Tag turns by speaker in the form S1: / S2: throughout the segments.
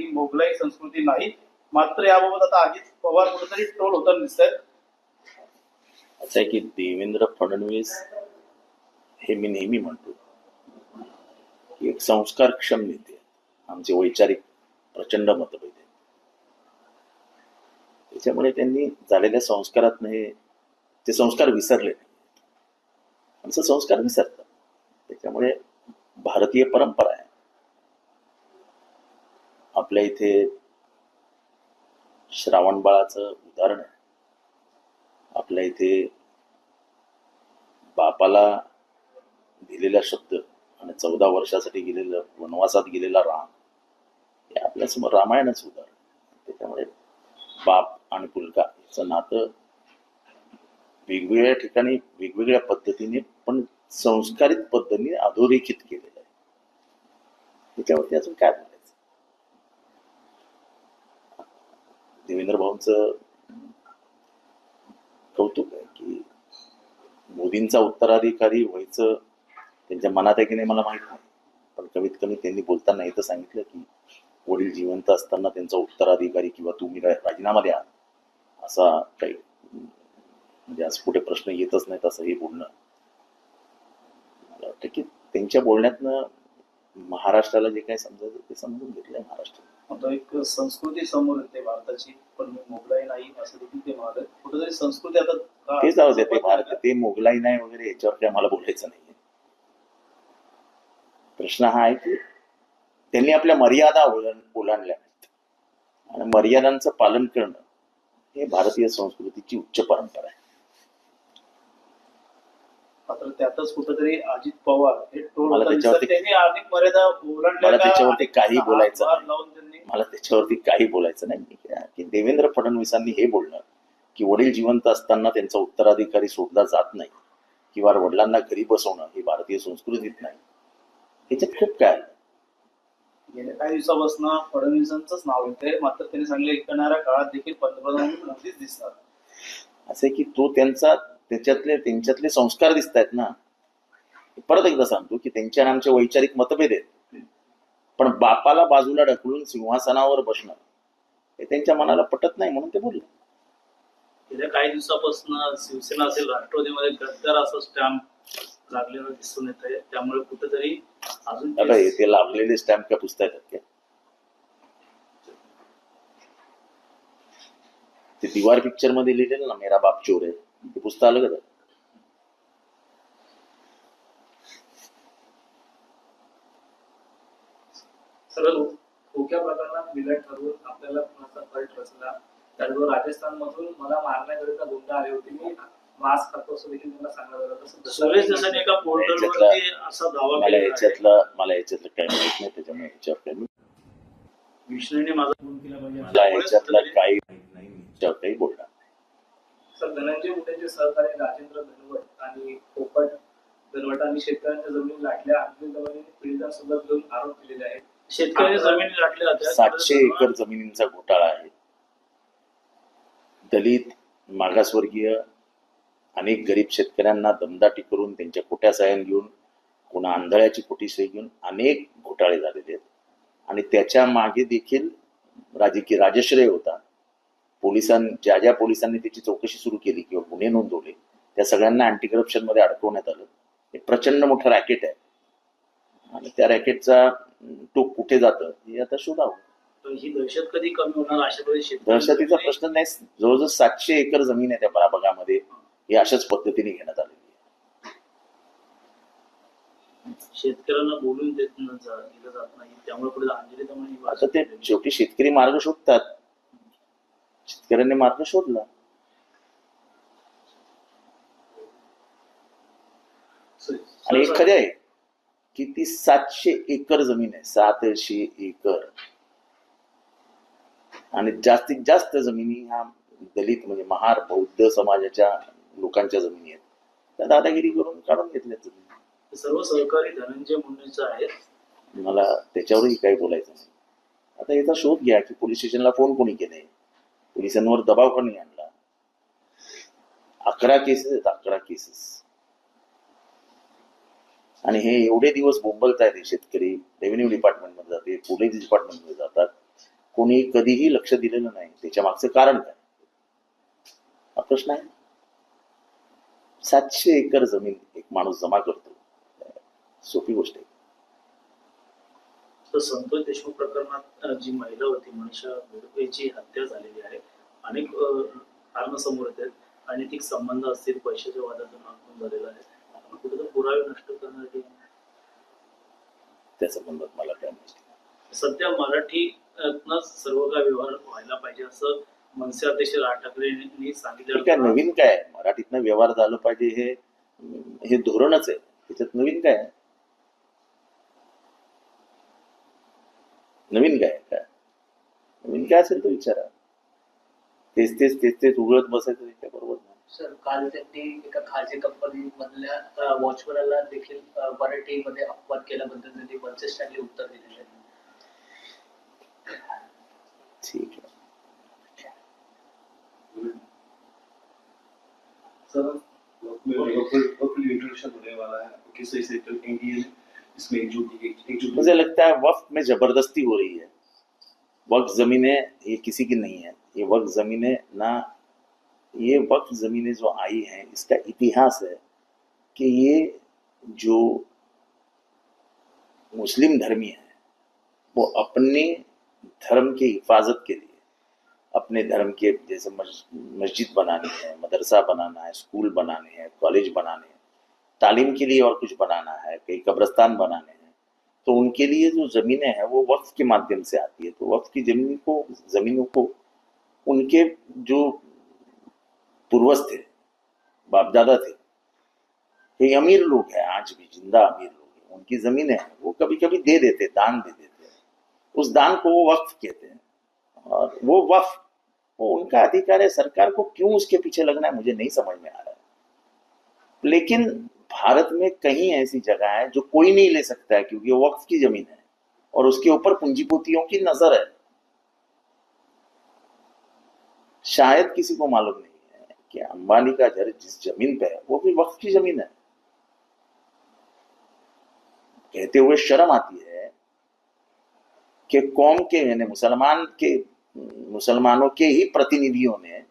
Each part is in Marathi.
S1: ही मोगलाई संस्कृती नाही. मात्र याबाबत आता अजित पवार कुठेतरी ट्रोल होताना दिसत आहेत.
S2: असं आहे की देवेंद्र फडणवीस हे मी नेहमी म्हणतो की एक संस्कारक्षम नेते आहेत. आमचे वैचारिक प्रचंड मतभेद आहेत. त्याच्यामुळे त्यांनी झालेल्या संस्कारातनं ते संस्कार विसरले नाही. आमचे संस्कार विसरतात. त्याच्यामुळे भारतीय परंपरा आहे. आपल्या इथे श्रावण बाळाचं उदाहरण आहे. आपल्या इथे बापाला दिलेला शब्द आणि 14 वर्षासाठी गेलेलं वनवासात गेलेला राम हे आपल्यासमोर रामायणच उदाहरण. त्याच्यामुळे बाप आणि पुलका याचं नातं वेगवेगळ्या ठिकाणी वेगवेगळ्या पद्धतीने पण संस्कारित पद्धतीने अधोरेखित केलेलं आहे. त्याच्यावरती अजून काय बोलायचं. देवेंद्र भाऊंचं कौतुक आहे की मोदींचा उत्तराधिकारी व्हायचं त्यांच्या मनात आहे की नाही मला माहित नाही, पण कमीत कमी त्यांनी बोलताना इथं सांगितलं की वडील जिवंत असताना त्यांचा उत्तराधिकारी किंवा तुम्ही राजीनामा द्या असा काही म्हणजे आज पुढे प्रश्न येतच नाहीत असं हे बोलणं. मला वाटतं की त्यांच्या बोलण्यातनं महाराष्ट्राला जे काही समजायचं ते समजून घेतलंय महाराष्ट्राने.
S1: आता एक संस्कृती समोर येते भारताची, पण मी मोगलाई नाही असं देखील ते म्हणाले. कुठेतरी संस्कृती आता
S2: ते जाऊ दे, ते भारत ते मोगलाई नाही वगैरे याच्यावर काही मला बोलायचं नाहीये. प्रश्न हा आहे की त्यांनी आपल्या मर्यादा ओलांडल्या नाहीत आणि मर्यादांचं पालन करणं हे भारतीय संस्कृतीची उच्च परंपरा आहे.
S1: मात्र त्यातच कुठेतरी अजित पवार हे ट्रोल
S2: मला
S1: होताना
S2: त्याच्यावरती-
S1: दिसतात. त्यांनी अनेक मर्यादा ओलांडल्या
S2: मला
S1: का?
S2: त्याच्यावरती काही बोलायचं
S1: हातभार
S2: नाही.
S1: लावून त्यांनी
S2: मला त्याच्यावरती काही बोलायचं नाही की देवेंद्र फडणवीसांनी हे बोलणं की वडील जिवंत असताना त्यांचा उत्तराधिकारी सोडला जात नाही किंवा वडिलांना घरी बसवणं ही भारतीय संस्कृतीत नाही. ह्याच्यात खूप काय आलं.
S1: गेल्या काही दिवसापासून फडणवीसांचंच नाव येतंय. मात्र त्यांनी सांगितलं येणाऱ्या काळात देखील पंतप्रधान नक्कीच दिसणार.
S2: असं की तो त्यांच्यातले संस्कार दिसत आहेत ना. परत एकदा सांगतो की त्यांच्या आणि आमचे वैचारिक मतभेद आहेत, पण बापाला बाजूला ढकलून सिंहासनावर बसणं हे त्यांच्या मनाला पटत नाही म्हणून ते बोलले.
S1: गेल्या काही दिवसापासून शिवसेना असेल राष्ट्रवादीमध्ये गद्दार असं स्टॅम्प लागलेलं दिसून येत आहे. त्यामुळे कुठेतरी अजून
S2: ते लाभलेले स्टॅम्प काय पुसता येतात का? ते दीवार पिक्चर मध्ये लिहिलेलं ना मेरा बाप चोर आहे ते पुसता आलं का?
S1: सर्व खोक्या प्रकरणात विलट ठरवून आपल्याला कुणाचा फल्ट रचला. त्याचबरोबर राजस्थान मधून मला मारण्याकरिता गुंड आले होते, मी मास्क खातो असं देखील त्यांना सांगण्यात आलं. तसं सुरेश देसाईने एका पोर्टलवरती असा दावा
S2: मला
S1: केला.
S2: याच्यातलं काही माहित नाही. त्याच्यामुळे याच्यावर काही
S1: विष्णूने माझा फोन केला पाहिजे
S2: मला याच्यातलं काही माहित नाही. याच्यावर काही बोलणार.
S1: सर, धनंजय मुंडेंचे सहकारी राजेंद्र धनवट आणि पोपट धनवटांनी शेतकऱ्यांच्या जमिनी लाटल्या. अंतिम जमिनी पीडितांसोबत घेऊन आरोप केलेले आहेत. शेतकरी जमिनी लाटल्या जातात.
S2: 700 एकर जमिनींचा घोटाळा आहे. दलित, मागासवर्गीय, अनेक गरीब शेतकऱ्यांना दमदाटी करून त्यांच्या खोट्या सह्या घेऊन, कोणा आंधळ्याची खोटी सही घेऊन अनेक घोटाळे झालेले आहेत. आणि त्याच्या मागे देखील राजकीय राजश्रय होता. ज्या पोलिसांनी त्याची चौकशी सुरू केली किंवा गुन्हे नोंदवले त्या सगळ्यांना अँटी करप्शन मध्ये अडकवण्यात आलं. हे प्रचंड मोठं रॅकेट आहे आणि त्या रॅकेटचा टोक कुठे जातं हे आता शोधावं.
S1: ही दहशत कधी कमी होणार अशा वेळी
S2: दहशतीचा प्रश्न नाही. जवळजवळ 700 एकर जमीन आहे त्या भागामध्ये. ही अशाच पद्धतीने घेण्यात आलेली आहे.
S1: शेतकऱ्यांना बोलून दिलं जात नाही. त्यामुळे पुढे अंजली
S2: आता ते शेवटी शेतकरी मार्ग शोधतात. शेतकऱ्यांनी मार्ग शोधला. आणि एक खरे आहे की ती 700 एकर जमीन आहे. 700 एकर. आणि जास्तीत जास्त जमिनी ह्या दलित म्हणजे महार बौद्ध समाजाच्या लोकांच्या जमिनी आहेत. त्या दादागिरी करून काढून घेतल्या जमिनी.
S1: सर्व सहकारी धनंजय मुंडेंचं आहे.
S2: मला त्याच्यावरही काही बोलायचं नाही. आता याचा शोध घ्या की पोलीस स्टेशनला फोन कोणी केले, पोलिसांवर दबाव कोणी आणला. 11 केसेस आहेत. 11 केसेस. आणि हे एवढे दिवस बोंबलतायत शेतकरी. रेव्हेन्यू डिपार्टमेंटमध्ये जाते, पोलीस डिपार्टमेंटमध्ये जातात, कोणी कधीही लक्ष दिलेलं नाही. त्याच्या मागचं कारण काय हा प्रश्न आहे. 700 एकर जमीन एक माणूस जमा करतो, सोपी गोष्ट आहे.
S3: तर संतोष देशमुख प्रकरणात जी महिला होती मनीषा घोडकेची हत्या झालेली आहे. अनेक कारण समोर येत आहेत. अनैतिक संबंध असतील, पैशाच्या वादातून खून झालेला आहे. आपण कुठेतरी पुरावे नष्ट करण्यासाठी
S2: त्या संबंधात मला काय माहिती.
S3: सध्या मराठीतनंच सर्व काही व्यवहार व्हायला पाहिजे असं मनसे अध्यक्ष राज ठाकरे यांनी सांगितलं.
S2: काय नवीन काय आहे? मराठीतनं व्यवहार झालं पाहिजे हे धोरणच आहे. त्याच्यात नवीन काय आहे? नवीन काय असेल तो विचारा. तेच उघडत बसायचं त्या बरोबर नाही.
S4: सर, काल त्यांनी एका खाजगी कंपनी मधल्या वॉचमॅनला देखील मराठीमध्ये अपवाद केल्याबद्दल त्यांनी मनसे स्टँडली उत्तर दिलेले आहे.
S2: ठीक है.
S5: सर, वक्फ इंट्रोडक्शन होने वाला है, किस तरह से करेंगे इसमें एकजुट
S2: मुझे लगता है वक्फ में जबरदस्ती हो रही है. वक्फ जमीनें ये किसी की नहीं है. ये वक्फ जमीनें जो आई हैं इसका इतिहास है कि ये जो मुस्लिम धर्मी है वो अपने धर्म की हिफाजत के लिए, अपने धर्म के जैसे मस्जिद बनानी है, मदरसा बनाना है, स्कूल बनाने हैं, कॉलेज बनाने हैं, तालीम के लिए और कुछ बनाना है, कई कब्रिस्तान बनाने हैं, तो उनके लिए जो जमीनें हैं वो वक्फ के माध्यम से आती है. तो वक्फ की जमीनों को उनके जो पूर्वज थे, बाप दादा थे, ये अमीर लोग हैं, आज भी जिंदा अमीर लोग हैं, उनकी जमीनें हैं, वो कभी कभी दे देते, दान दे देते हैं. उस दान को वो वक्फ कहते हैं. और वो वक्फ वो उनका अधिकार है. सरकार को क्यों उसके पीछे लगना है मुझे नहीं समझ में आ रहा है. लेकिन भारत में कहीं ऐसी जगह है जो कोई नहीं ले सकता है क्योंकि वो वक्फ की जमीन है और उसके ऊपर पूंजीपतियों की नजर है. शायद किसी को मालूम नहीं है कि अंबानी का घर जिस जमीन पे है वो भी वक्फ की जमीन है. कहते हुए शर्म आती है कि कौम के यानी मुसलमानों के ही प्रतिनिधियों ने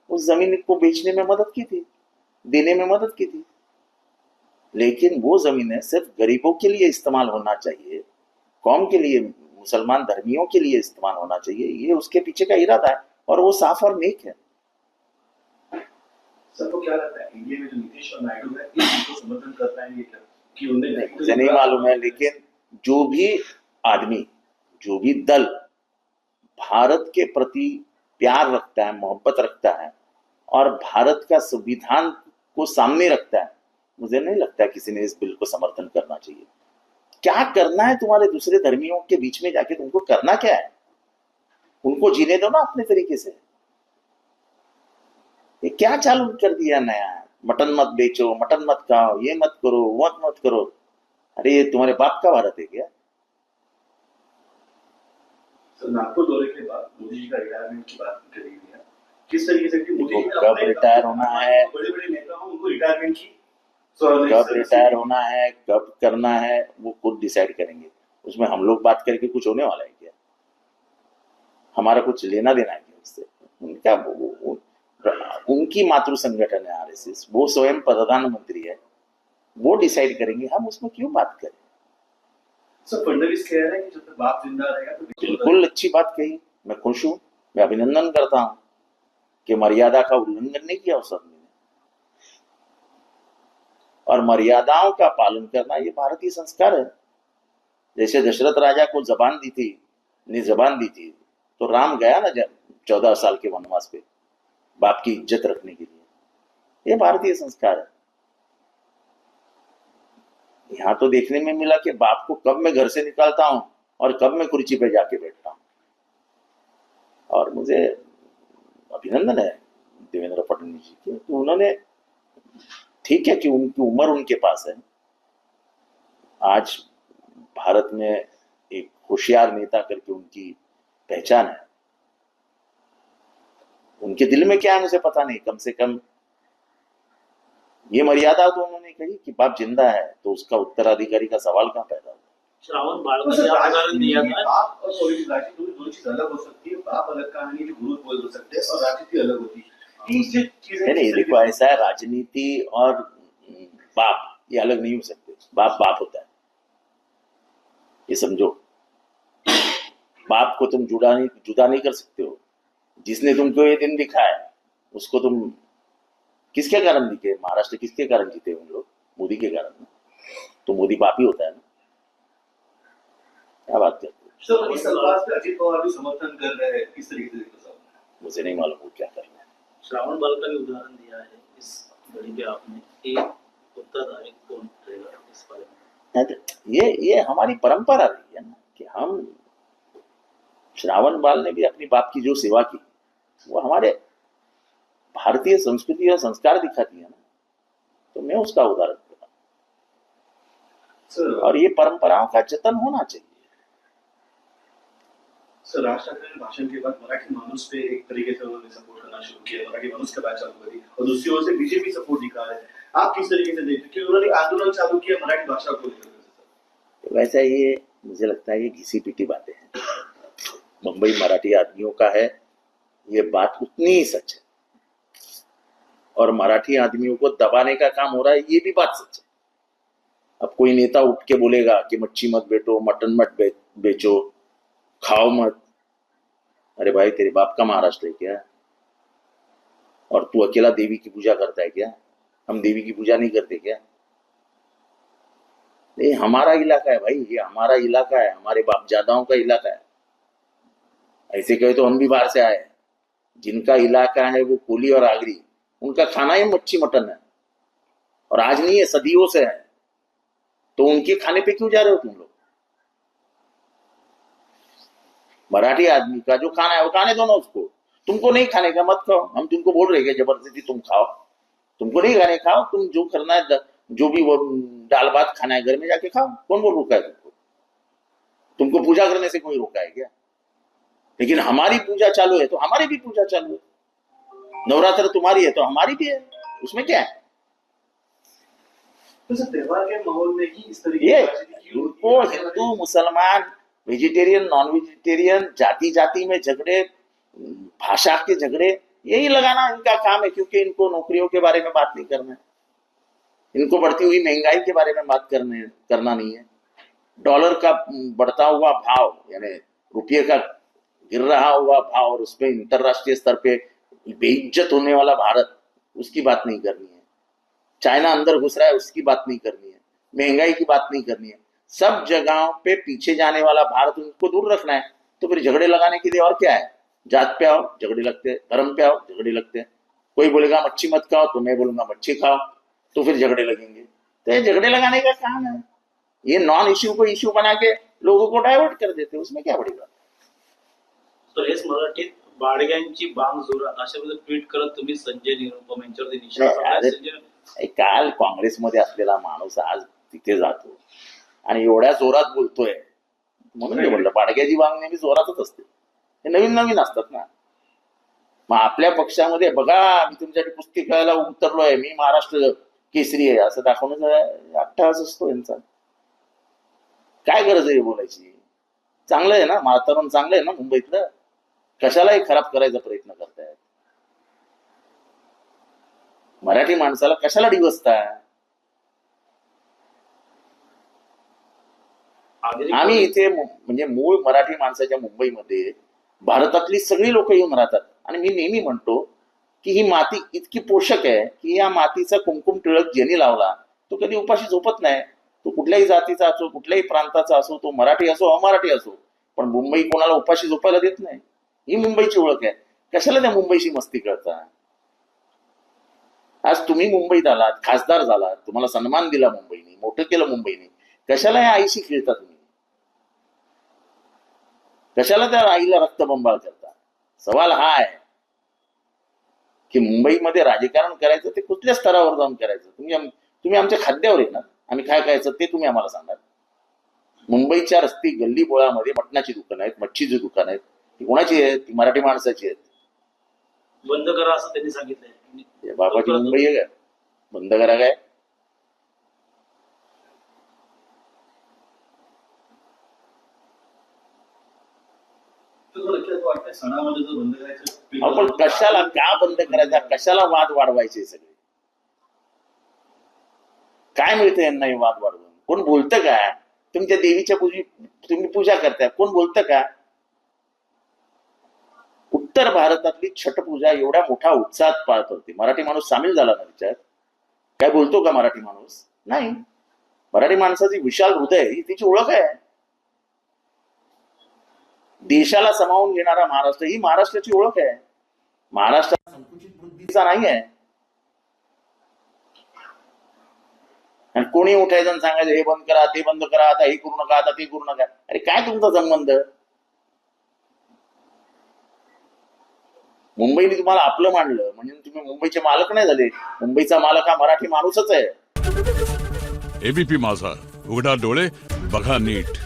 S2: उस जमीन को बेचने में मदद की थी, देने में मदद की थी. लेकिन वो जमीनें सिर्फ गरीबों के लिए इस्तेमाल होना चाहिए, कौम के लिए, मुसलमान धर्मियों के लिए इस्तेमाल होना चाहिए, ये उसके पीछे का इरादा है और वो साफ और नेक है.
S5: सर, तो क्या लगता है इंडिया में जो नीतीश और नायडू है इनको समर्थन कर पाएंगे क्या कि उन्हें
S2: मुझे नहीं मालूम है. लेकिन जो भी आदमी, जो भी दल भारत के प्रति प्यार रखता है, मोहब्बत रखता है और भारत का संविधान को सामने रखता है, मुझे नहीं लगता किसी ने इस बिल को समर्थन करना चाहिए. क्या करना है तुम्हारे दूसरे धर्मियों के बीच में जाके? तुमको करना क्या है? उनको जीने दो ना अपने तरीके से. ये क्या चालू कर दिया नया? मटन मत बेचो, मटन मत खाओ, ये मत करो, वो मत करो. अरे ये तुम्हारे बाप का भारत है क्या?
S5: सर, नागपुर दौरे के बाद मोदी जी का रिटायरमेंट की बात करी गई है. किस तरीके से कि मोदी जी
S2: कब रिटायर होना है,
S5: बड़े नेता हो उनको रिटायरमेंट की
S2: कब रिटायर होना है, कब करना है, वो खुद डिसाइड करेंगे. उसमें हम लोग बात करके कुछ होने वाला है क्या? हमारा कुछ लेना देना है क्या उससे? उनकी मातृ संगठन है आरएसएस, वो स्वयं प्रधानमंत्री है, वो डिसाइड करेंगे. हम उसमें क्यों बात करें?
S5: सर, फडणवीस कह रहे हैं कि जब तक बाप जिंदा रहेगा तो
S2: बिल्कुल अच्छी बात कही, मैं खुश हूं, मैं अभिनंदन करता हूं कि मर्यादा का उल्लंघन नहीं किया उस आदमी ने. और मर्यादाओं का पालन करना ये भारतीय संस्कार है. जैसे दशरथ राजा को जबान दी थी तो राम गया ना 14 साल के वनवास पे बाप की इज्जत रखने के लिए. ये भारतीय संस्कार है. यहां तो देखने में मिला कि बाप को कब मैं घर से निकालता हूं और कब मैं कुर्सी पे जाके बैठता हूं. और मुझे अभिनंदन है देवेंद्र फडणवीस जी के, तो उन्होंने, ठीक है कि उनकी उम्र उनके पास है. आज भारत में एक होशियार नेता करके उनकी पहचान है. उनके दिल में क्या है मुझे पता नहीं. कम से कम ये मर्यादा तो उन्होंने कही कि बाप जिंदा है तो उसका उत्तराधिकारी का सवाल कहां पैदा होगा.
S3: श्रावण
S5: तो
S3: बालका
S5: सर
S3: ने उदाहरण दिया
S5: राजनीति,
S3: था।
S5: बाप और पॉलिटिक्स, राजनीति दोनों चीज अलग हो सकती है। बाप अलग कहानी जो गुरु बोल हो सकते हैं और राजनीति अलग होती है। ये चीजें
S2: नहीं देखो, ऐसा है, राजनीति और बाप ये अलग नहीं हो सकते। बाप बाप होता है, ये समझो। बाप को तुम जुदा नहीं कर सकते हो। जिसने तुमको ये दिन दिखाया उसको तुम किसके कारण दिखे? महाराष्ट्र किसके कारण जीते उन लोग? मोदी के कारण ना। तो मोदी बाप ही होता है ना, क्या बात करते हो?
S5: सर इस सवाल पे अजित पवार भी समर्थन कर रहे हैं, किस तरीके से देखते हो साहब?
S2: मुझे नहीं मालूम वो क्या करना है।
S3: श्रावण बालका ने उदाहरण दिया है इस घड़ी पे आपने कि उत्तरदायी कौन रहेगा इस बारे में।
S2: नहीं तो ये हमारी परंपरा रही है ना कि हम, श्रावण बाल ने भी अपनी बाप की जो सेवा की वो हमारे भारतीय संस्कृति और संस्कार दिखाती है ना, तो मैं उसका उदाहरण दूंगा।
S5: सर
S2: और ये परंपराओं का जतन होना चाहिए।
S5: सर राज ठाकरे ने भाषण के बाद मराठी मानुस पे एक तरीके से उन्होंने सपोर्ट करना शुरू किया, मराठी मानुस का बैच चालू करी और दूसरी ओर से बीजेपी सपोर्ट दिखा रहे हैं। आप किस तरीके से देखते हैं कि उन्होंने आंदोलन चालू किया मराठी भाषा को लेकर?
S2: तो वैसा ये मुझे लगता है ये घिसी पिटी बातें हैं। मुंबई मराठी आदमियों का है, ये बात उतनी ही सच है। और मराठी आदमियों को दबाने का काम हो रहा है, ये भी बात सच है। अब कोई नेता उठ के बोलेगा कि मच्छी मत बेचो, मटन मत बेचो, खाओ मत। अरे भाई, तेरे बाप का महाराष्ट्र है क्या? और तू अकेला देवी की पूजा करता है क्या? हम देवी की पूजा नहीं करते क्या? ये हमारा इलाका है भाई, ये हमारा इलाका है, हमारे बाप जादाओं का इलाका है। ऐसे कहे तो हम भी बाहर से आए हैं। जिनका इलाका है वो कोली और आगरी, उनका खाना ही मच्छी मटन है। और आज नहीं है, सदियों से है। तो उनके खाने पे क्यों जा रहे हो तुम लोग? मराठी आदमी का जो खाना है वो खाने दो ना उसको। तुमको नहीं खाने का मत खाओ, हम तुमको बोल रहे हैं जबरदस्ती तुम खाओ। तुमको नहीं खाने खाओ, तुम जो करना है, जो भी वो दाल भात खाना है घर में जाके खाओ। कौन बोल रोका है तुमको? तुमको पूजा करने से कोई रोका है क्या? लेकिन हमारी पूजा चालू है तो हमारी भी पूजा चालू है। नवरात्र तुम्हारी है तो हमारी भी है, उसमें क्या है?
S5: तो सर त्योहार के माहौल में ही इस तरीके
S2: ये
S5: की राजनीति क्यों होती
S2: उनको
S5: है?
S2: हिंदू मुसलमान, वेजिटेरियन नॉन वेजिटेरियन, जाति जाति में झगड़े, भाषा के झगड़े, यही लगाना इनका काम है। क्योंकि इनको नौकरियों के बारे में बात नहीं करना है, इनको बढ़ती हुई महंगाई के बारे में बात करना नहीं है। डॉलर का बढ़ता हुआ भाव, यानी रुपये का गिर रहा हुआ भाव, और उसमें अंतरराष्ट्रीय स्तर पे बेइज्जत होने वाला भारत, उसकी बात नहीं करनी है। चाइना अंदर घुस रहा है, उसकी बात नहीं करनी है। महंगाई की बात नहीं करनी है। सब जगहों पे पीछे जाने वाला भारत, उनको दूर रखना है। तो फिर झगड़े लगाने के लिए और क्या है? जात पे आओ झगड़े लगते हैं, धर्म पे आओ झगड़े लगते हैं। कोई बोलेगा मच्छी मत खाओ तो मैं बोलूंगा मच्छी खाओ, तो फिर झगड़े लगेंगे। तो ये झगड़े लगाने का काम है। ये नॉन इश्यू को इश्यू बना के लोगों को डायवर्ट कर देते, उसमें क्या बड़ी बात?
S3: तर हेच मराठीत बाडग्यांची बांग जोरात अशा पद्धतीने ट्विट करत तुम्ही संजय निरुपम यांच्यावरती निशाणा
S2: नाही,
S3: साधलाय.
S2: अरे,
S3: संजय
S2: काल काँग्रेसमध्ये असलेला माणूस आज तिथे जातो आणि एवढ्या जोरात बोलतोय, म्हणून मी म्हणलं पाडग्याची बांग नेहमी जोरातच असते. हे नवीन नवीन असतात ना. मग आपल्या पक्षामध्ये बघा, मी तुमच्यासाठी कुस्ती खेळायला उतरलोय, मी महाराष्ट्र केसरी आहे असं दाखवण्याचा अट्टहास असतो यांचा. काय गरज आहे बोलायची? चांगलं आहे ना, वातावरण चांगलं आहे ना मुंबईतलं, कशालाही खराब करायचा प्रयत्न करतायत. मराठी माणसाला कशाला डिवसता? आम्ही इथे म्हणजे मूळ मराठी माणसाच्या मुंबईमध्ये भारतातली सगळी लोक येऊन राहतात. आणि मी नेहमी म्हणतो की ही माती इतकी पोषक आहे की या मातीचा कुमकुम टिळक ज्यांनी लावला तो कधी उपाशी झोपत नाही. तो कुठल्याही जातीचा असो, कुठल्याही प्रांताचा असो, तो मराठी असो अमराठी असो, पण मुंबई कोणाला उपाशी झोपायला देत नाही. ही मुंबईची ओळख आहे. कशाला त्या मुंबईशी मस्ती करता? आज तुम्ही मुंबईत आलात, खासदार झालात, तुम्हाला सन्मान दिला मुंबईने, मोठं केलं मुंबईने, कशाला या आईशी खेळता तुम्ही? कशाला त्या आईला रक्तबंबाळ करता? सवाल हा आहे की मुंबईमध्ये राजकारण करायचं ते कुठल्या स्तरावर जाऊन करायचं? तुम्ही आमच्या खाद्यावर आहे ना, आम्ही काय करायचं ते तुम्ही आम्हाला सांगा. मुंबईच्या रस्ती गल्ली बोळामध्ये मटणाची दुकान आहेत, मच्छीची दुकान आहेत, ती कोणाची आहेत? ती मराठी माणसाची आहेत.
S3: बंद करा असं त्यांनी सांगितलंय.
S2: बाबाची मुंबई आहे का? बंद करा काय?
S5: असं वाटतं सणामध्ये जर बंद करायचं
S2: अहो, पण कशाला का बंद करायचा, कशाला वाद वाढवायचे सगळे? काय मिळतं यांना हे वाद वाढवून? कोण बोलतं का? तुमच्या देवीच्या तुम्ही पूजा करताय, कोण बोलतं का? उत्तर भारतातली छठ पूजा एवढ्या मोठ्या उत्साहात पाळत होती, मराठी माणूस सामील झाला ना त्याच्यात? काय बोलतो का मराठी माणूस? नाही. मराठी माणसाची विशाल हृदय ही तिची ओळख आहे. देशाला सामावून घेणारा महाराष्ट्र ही महाराष्ट्राची ओळख आहे. महाराष्ट्र संकुचित बुद्धीचा नाही आहे. आणि कोणी उठायचं आणि सांगायचं हे बंद करा, ते बंद करा, आता हे करू नका, आता ते करू नका. अरे काय तुमचा संबंध? मुंबईने तुम्हाला आपलं मानलं म्हणजे तुम्ही मुंबईचे मालक नाही झाले. मुंबईचा मालक हा मराठी माणूसच आहे.
S6: एबीपी माझा, उघडा डोळे बघा नीट.